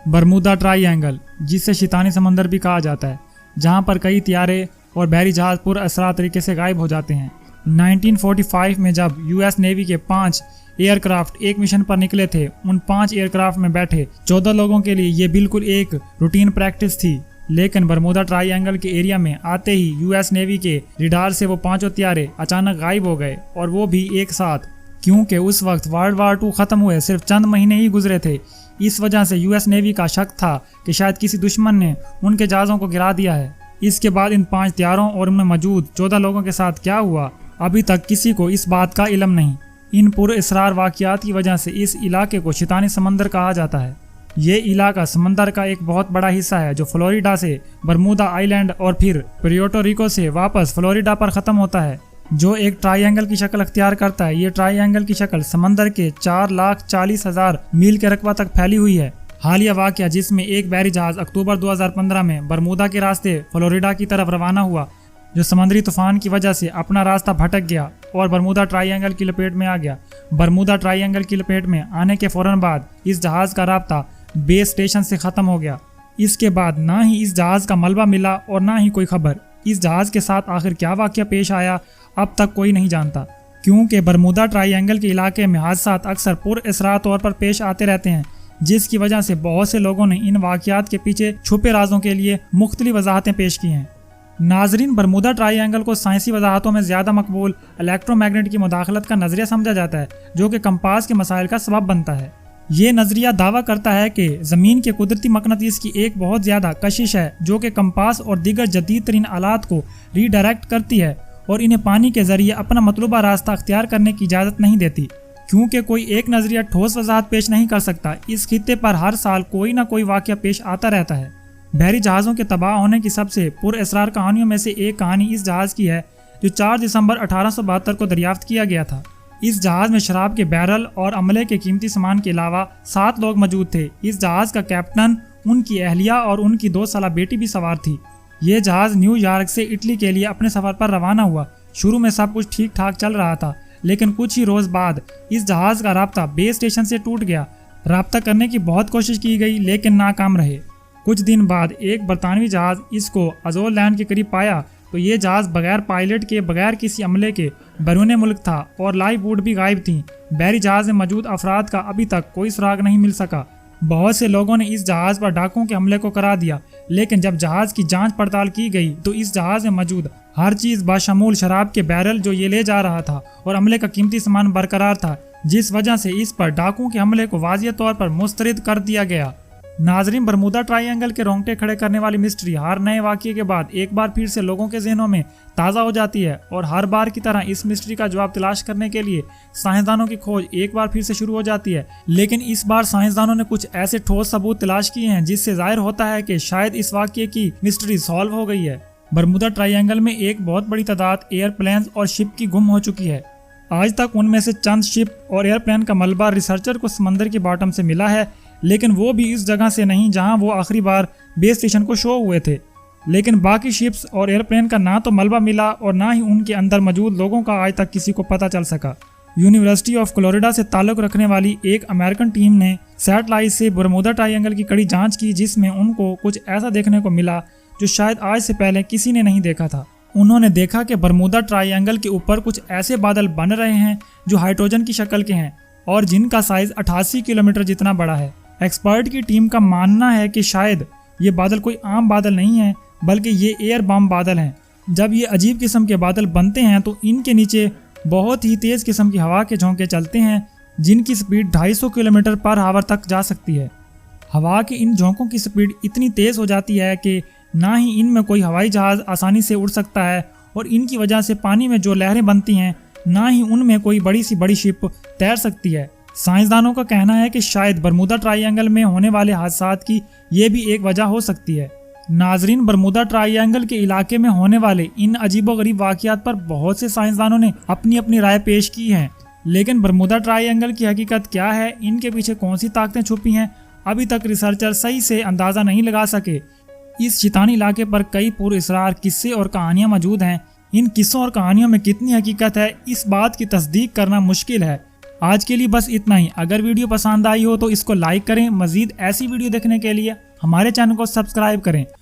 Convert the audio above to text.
Bermuda triangle, जिसे शैतानी समंदर भी कहा जाता है, जहां पर कई त्यारे और बहरी जहाज पुरअसरार तरीके से गायब हो जाते हैं। 1945 में जब यूएस नेवी के 5 एयरक्राफ्ट एक मिशन पर निकले थे, उन 5 एयरक्राफ्ट में बैठे 14 लोगों के लिए ये बिल्कुल एक रूटीन प्रैक्टिस थी। लेकिन बरमूदा ट्रायंगल के एरिया में आते ही यूएस नेवी के रडार से वो 5 त्यारे अचानक गायब हो गए, और वो भी एक साथ, क्योंकि उस वक्त वर्ल्ड वार 2 खत्म हुए सिर्फ चंद महीने ही गुजरे थे। इस वजह से यूएस नेवी का शक था कि शायद किसी दुश्मन ने उनके जहाज़ों को गिरा दिया है। इसके बाद इन 5 त्यारों और उनमें मौजूद 14 लोगों के साथ क्या हुआ, अभी तक किसी को इस बात का इल्म नहीं। इन पुरअसरार वाक़यात की वजह से इस इलाके को शैतानी समंदर कहा जाता है। ये इलाका समंदर का एक बहुत बड़ा हिस्सा है जो फ्लोरिडा से बरमूदा आइलैंड और फिर पुर्टो रिको से वापस फ्लोरिडा पर ख़त्म होता है, जो एक ट्रायंगल की शक्ल अख्तियार करता है। ये ट्रायंगल की शक्ल समंदर के 4,40,000 मील के रकबा तक फैली हुई है। हालिया वाक़या जिसमें एक बहरी जहाज़ अक्टूबर 2015 में बरमूदा के रास्ते फ्लोरिडा की तरफ रवाना हुआ, जो समुद्री तूफान की वजह से अपना रास्ता भटक गया और बरमूदा ट्रायंगल की लपेट में आ गया। बरमूदा ट्रायंगल की लपेट में आने के फौरन बाद इस जहाज़ का राब्ता बेस स्टेशन से ख़त्म हो गया। इसके बाद ना ही इस जहाज़ का मलबा मिला और ना ही कोई खबर। इस जहाज़ के साथ आखिर क्या वाक़या पेश आया, अब तक कोई नहीं जानता, क्योंकि बरमूदा ट्रायंगल के इलाके में हादसात अक्सर पुरअसरार तौर पर पेश आते रहते हैं, जिसकी वजह से बहुत से लोगों ने इन वाक़यात के पीछे छुपे राजों के लिए मुख्तलिफ वजाहतें पेश की हैं। नाजरीन, बरमूदा ट्रायंगल को साइंसी वजाहतों में ज़्यादा मकबूल इलेक्ट्रोमैग्नेट की मुदाखलत का नज़रिया समझा जाता है, जो कि कंपास के मसाइल का सबब बनता है। ये नज़रिया दावा करता है कि ज़मीन के कुदरती मकनातीस की एक बहुत ज़्यादा कशिश है, जो कि कंपास और दीगर जदीद तरीन आलात को रीडायरेक्ट करती है और इन्हें पानी के ज़रिए अपना मतलूबा रास्ता अख्तियार करने की इजाज़त नहीं देती। क्योंकि कोई एक नज़रिया ठोस वजाहत पेश नहीं कर सकता, इस खित्ते पर हर साल कोई ना कोई वाक़या पेश आता रहता है। बहरी जहाज़ों के तबाह होने की सबसे पुरअसरार कहानियों में से एक कहानी इस जहाज़ की है, जो 4 दिसंबर 1872 को दरियाफ्त किया गया था। इस जहाज़ में शराब के बैरल और अमले के कीमती सामान के अलावा 7 लोग मौजूद थे। इस जहाज़ का कैप्टन, उनकी अहलिया और उनकी 2 साला बेटी भी सवार थी। ये जहाज़ न्यूयॉर्क से इटली के लिए अपने सफ़र पर रवाना हुआ। शुरू में सब कुछ ठीक ठाक चल रहा था, लेकिन कुछ ही रोज़ बाद इस जहाज़ का राब्ता बेस स्टेशन से टूट गया। राब्ता करने की बहुत कोशिश की गई, लेकिन नाकाम रहे। कुछ दिन बाद एक बरतानवी जहाज़ इसको अजोर लैंड के करीब पाया, तो ये जहाज़ बगैर पायलट के, बगैर किसी अमले के बैरून मुल्क था और लाइफ बोट भी गायब थी। बहरी जहाज़ में मौजूद अफराद का अभी तक कोई सुराग नहीं मिल सका। बहुत से लोगों ने इस जहाज़ पर डाकुओं के हमले को करार दिया, लेकिन जब जहाज़ की जांच पड़ताल की गई तो इस जहाज़ में मौजूद हर चीज़ बाशमूल शराब के बैरल जो ये ले जा रहा था और अमले का कीमती सामान बरकरार था, जिस वजह से इस पर डाकुओं के हमले को वाज़िह तौर पर मुस्तरद कर दिया गया। नाजरीन, बरमूदा ट्रायंगल के रोंगटे खड़े करने वाली मिस्ट्री हर नए वाक़ये के बाद एक बार फिर से लोगों के ज़हनों में ताज़ा हो जाती है, और हर बार की तरह इस मिस्ट्री का जवाब तलाश करने के लिए साइंसदानों की खोज एक बार फिर से शुरू हो जाती है। लेकिन इस बार साइंसदानों ने कुछ ऐसे ठोस सबूत तलाश किए हैं जिससे जाहिर होता है कि शायद इस वाक़ये की मिस्ट्री सॉल्व हो गई है। बरमूदा ट्रायंगल में एक बहुत बड़ी तादाद एयरप्लेन्स और शिप की गुम हो चुकी है। आज तक उनमें से चंद शिप और एयरप्लेन का मलबा रिसर्चर को समंदर की बॉटम से मिला है, लेकिन वो भी इस जगह से नहीं जहां वो आखिरी बार बेस स्टेशन को शो हुए थे। लेकिन बाकी शिप्स और एयरप्लेन का ना तो मलबा मिला और ना ही उनके अंदर मौजूद लोगों का आज तक किसी को पता चल सका। यूनिवर्सिटी ऑफ फ्लोरिडा से ताल्लुक़ रखने वाली एक अमेरिकन टीम ने सैटेलाइट से बरमूदा ट्रायंगल की कड़ी जांच की, जिसमें उनको कुछ ऐसा देखने को मिला जो शायद आज से पहले किसी ने नहीं देखा था। उन्होंने देखा कि बरमूदा ट्रायंगल के ऊपर कुछ ऐसे बादल बन रहे हैं जो हाइड्रोजन की शक्ल के हैं और जिनका साइज 88 किलोमीटर जितना बड़ा है। एक्सपर्ट की टीम का मानना है कि शायद ये बादल कोई आम बादल नहीं है, बल्कि ये एयर बम बादल हैं। जब ये अजीब किस्म के बादल बनते हैं तो इनके नीचे बहुत ही तेज़ किस्म की हवा के झोंके चलते हैं, जिनकी स्पीड 250 किलोमीटर पर आवर तक जा सकती है। हवा के इन झोंकों की स्पीड इतनी तेज़ हो जाती है कि ना ही इनमें कोई हवाई जहाज़ आसानी से उड़ सकता है, और इनकी वजह से पानी में जो लहरें बनती हैं, ना ही उनमें कोई बड़ी सी बड़ी शिप तैर सकती है। साइंसदानों का कहना है कि शायद बरमूदा ट्रायंगल में होने वाले हादसात की ये भी एक वजह हो सकती है। नाजरीन, बरमूदा ट्रायंगल के इलाके में होने वाले इन अजीबोगरीब वाक़यात पर बहुत से साइंसदानों ने अपनी अपनी राय पेश की है, लेकिन बरमूदा ट्रायंगल की हकीकत क्या है, इनके पीछे कौन सी ताकतें छुपी हैं, अभी तक रिसर्चर सही से अंदाज़ा नहीं लगा सके। इस शैतानी इलाके पर कई पुरअसरार किस्से और कहानियाँ मौजूद हैं। इन किस्सों और कहानियों में कितनी हकीकत है, इस बात की तस्दीक करना मुश्किल है। آج کے لیے بس اتنا ہی. اگر ویڈیو پسند آئی ہو تو اس کو لائک کریں. مزید ایسی ویڈیو دیکھنے کے لیے ہمارے چینل کو سبسکرائب کریں.